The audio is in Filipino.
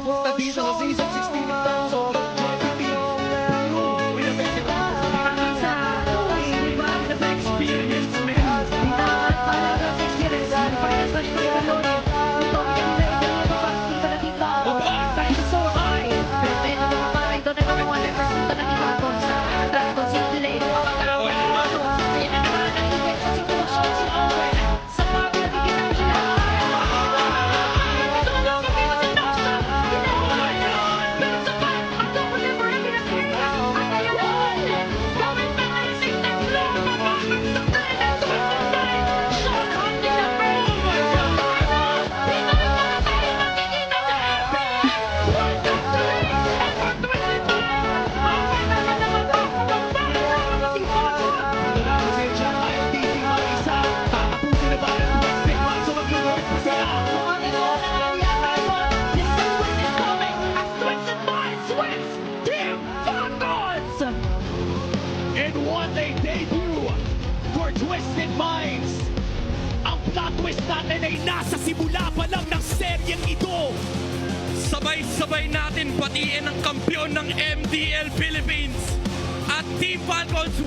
papunta dito sa season 16 ng Tanso. And what a debut for Twisted Minds! Ang plot twist natin ay nasa simula pa lang ng seryeng ito. Sabay-sabay natin batiin ang kampiyon ng MDL Philippines at Team Falcons.